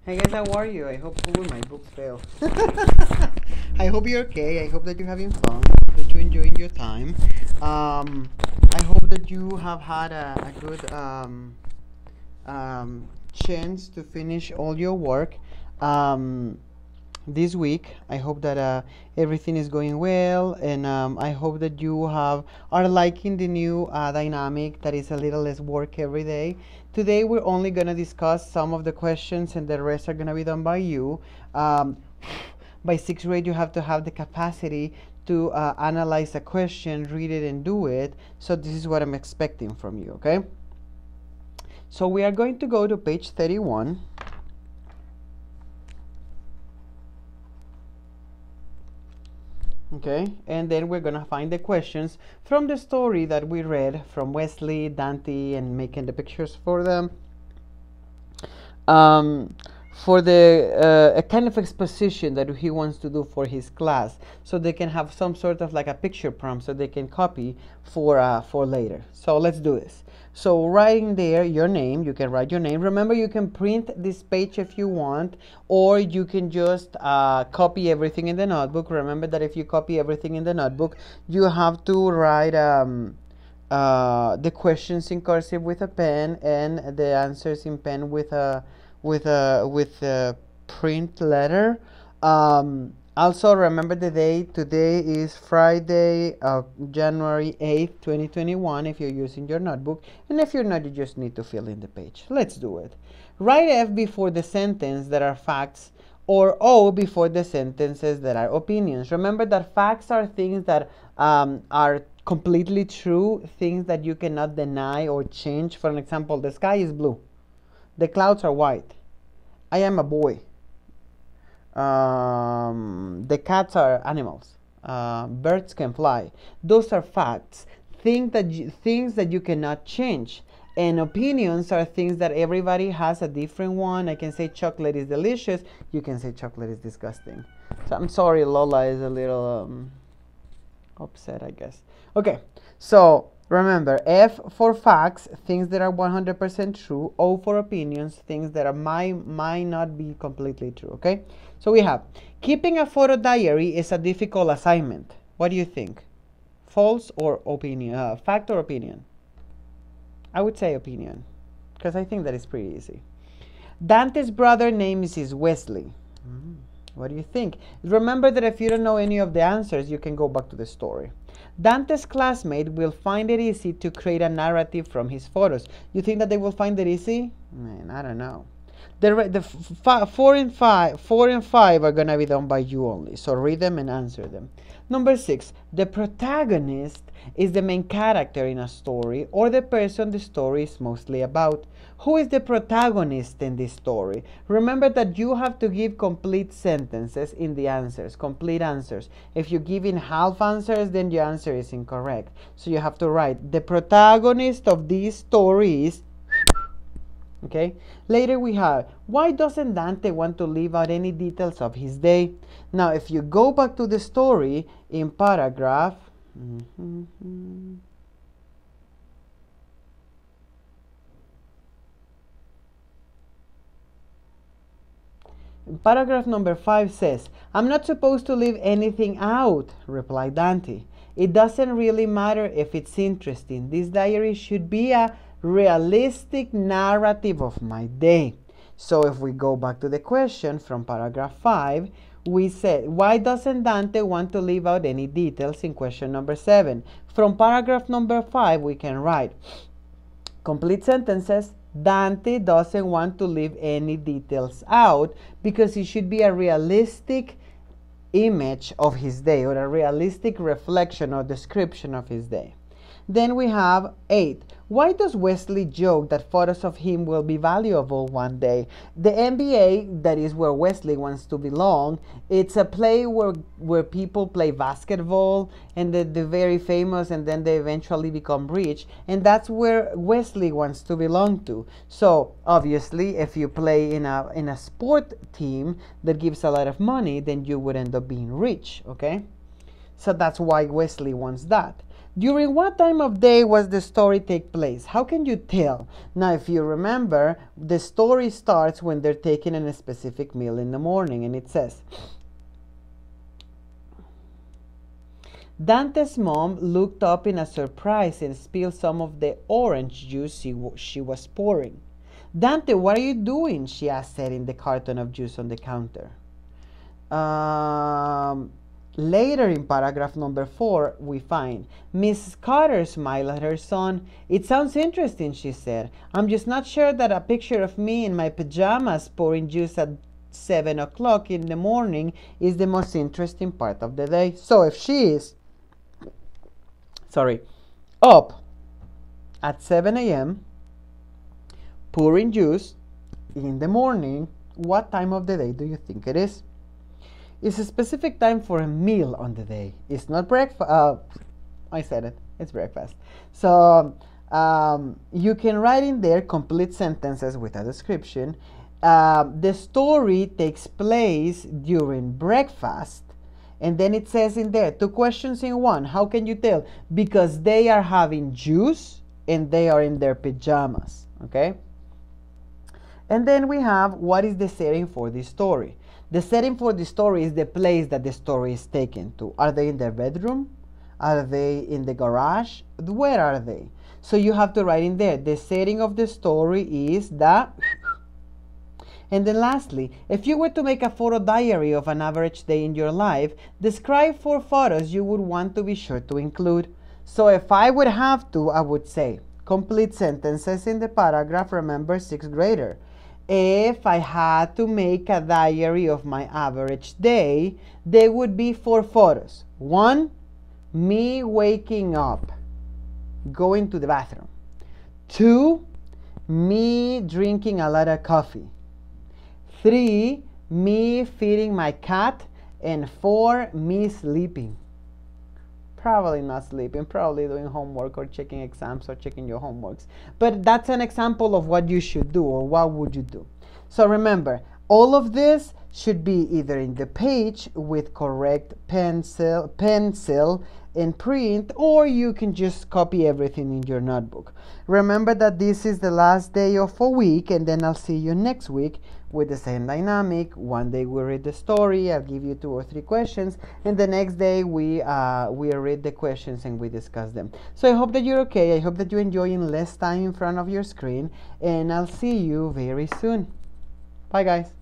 Hey guys, how are you? I hope my book failed. I hope you're okay. I hope that you're having fun, that you're enjoying your time. I hope that you have had a good chance to finish all your work this week. I hope that everything is going well, and I hope that you are liking the new dynamic that is a little less work every day. Today we're only going to discuss some of the questions, and the rest are going to be done by you. By sixth grade, you have to have the capacity to analyze a question, read it, and do it. So this is what I'm expecting from you, okay? So we are going to go to page 31. Okay, and then we're gonna find the questions from the story that we read from Wesley, Dante, and making the pictures for them. For the a kind of exposition that he wants to do for his class, so they can have some sort of like a picture prompt so they can copy for later. So let's do this. So writing there your name, you can write your name. Remember, you can print this page if you want, or you can just copy everything in the notebook. Remember that if you copy everything in the notebook, you have to write the questions in cursive with a pen and the answers in pen with a print letter. Also remember the date. Today is Friday, January 8th, 2021, if you're using your notebook, and if you're not, you just need to fill in the page. Let's do it. Write F before the sentence that are facts, or O before the sentences that are opinions. Remember that facts are things that are completely true, things that you cannot deny or change. For an example, the sky is blue. The clouds are white. I am a boy. The cats are animals. Birds can fly. Those are facts. Things that you cannot change. And opinions are things that everybody has a different one. I can say chocolate is delicious. You can say chocolate is disgusting. So I'm sorry, Lola is a little upset, I guess. Okay, so remember, F for facts, things that are 100% true. O for opinions, things that might not be completely true, okay? So we have, keeping a photo diary is a difficult assignment. What do you think? False or opinion? Fact or opinion? I would say opinion, because I think that is pretty easy. Dante's brother name is Wesley. What do you think? Remember that if you don't know any of the answers, you can go back to the story. Dante's classmate will find it easy to create a narrative from his photos. You think that they will find it easy? Man, I don't know. The 4 and 5 are gonna be done by you only. So read them and answer them. Number 6, the protagonist is the main character in a story, or the person the story is mostly about. Who is the protagonist in this story? Remember that you have to give complete sentences in the answers, complete answers. If you give in half answers, then your answer is incorrect. So you have to write, the protagonist of this story is... Okay. Later we have, why doesn't Dante want to leave out any details of his day? Now, if you go back to the story in paragraph, paragraph number 5 says, I'm not supposed to leave anything out, replied Dante. It doesn't really matter if it's interesting. This diary should be a realistic narrative of my day. So if we go back to the question from paragraph 5, we said, why doesn't Dante want to leave out any details in question number 7? From paragraph number 5, we can write complete sentences. Dante doesn't want to leave any details out because it should be a realistic image of his day, or a realistic reflection or description of his day. Then we have 8. Why does Wesley joke that photos of him will be valuable one day? The NBA, that is where Wesley wants to belong, it's a play where people play basketball, and they're very famous, and then they eventually become rich, and that's where Wesley wants to belong to. So obviously, if you play in a sport team that gives a lot of money, then you would end up being rich, okay? So that's why Wesley wants that. During what time of day was the story take place? How can you tell? Now, if you remember, the story starts when they're taking a specific meal in the morning, and it says, Dante's mom looked up in a surprise and spilled some of the orange juice she was pouring. Dante, what are you doing? She asked, setting the carton of juice on the counter. Later in paragraph number 4, we find Miss Carter smiled at her son. It sounds interesting, she said. I'm just not sure that a picture of me in my pajamas pouring juice at 7 o'clock in the morning is the most interesting part of the day. So if she is, up at 7 a.m. pouring juice in the morning, what time of the day do you think it is? It's a specific time for a meal on the day. It's not breakfast. I said it. It's breakfast. So you can write in there complete sentences with a description. The story takes place during breakfast. And then it says in there, 2 questions in one. How can you tell? Because they are having juice and they are in their pajamas. Okay? And then we have, what is the setting for this story? The setting for the story is the place that the story is taken to. Are they in their bedroom? Are they in the garage? Where are they? So you have to write in there, the setting of the story is the... And then lastly, if you were to make a photo diary of an average day in your life, describe 4 photos you would want to be sure to include. So if I would have to, I would say, complete sentences in the paragraph, remember 6th grader. If I had to make a diary of my average day, there would be 4 photos. 1, me waking up, going to the bathroom. 2, me drinking a lot of coffee. 3, me feeding my cat. And 4, me sleeping. Probably not sleeping, probably doing homework or checking exams or checking your homeworks. But that's an example of what you should do or what would you do. So remember, all of this should be either in the page with correct pencil and print, or you can just copy everything in your notebook. Remember that this is the last day of a week, and then I'll see you next week with the same dynamic. One day we read the story, I'll give you 2 or 3 questions, and the next day we read the questions and we discuss them. So I hope that you're okay. I hope that you're enjoying less time in front of your screen, and I'll see you very soon. Bye guys.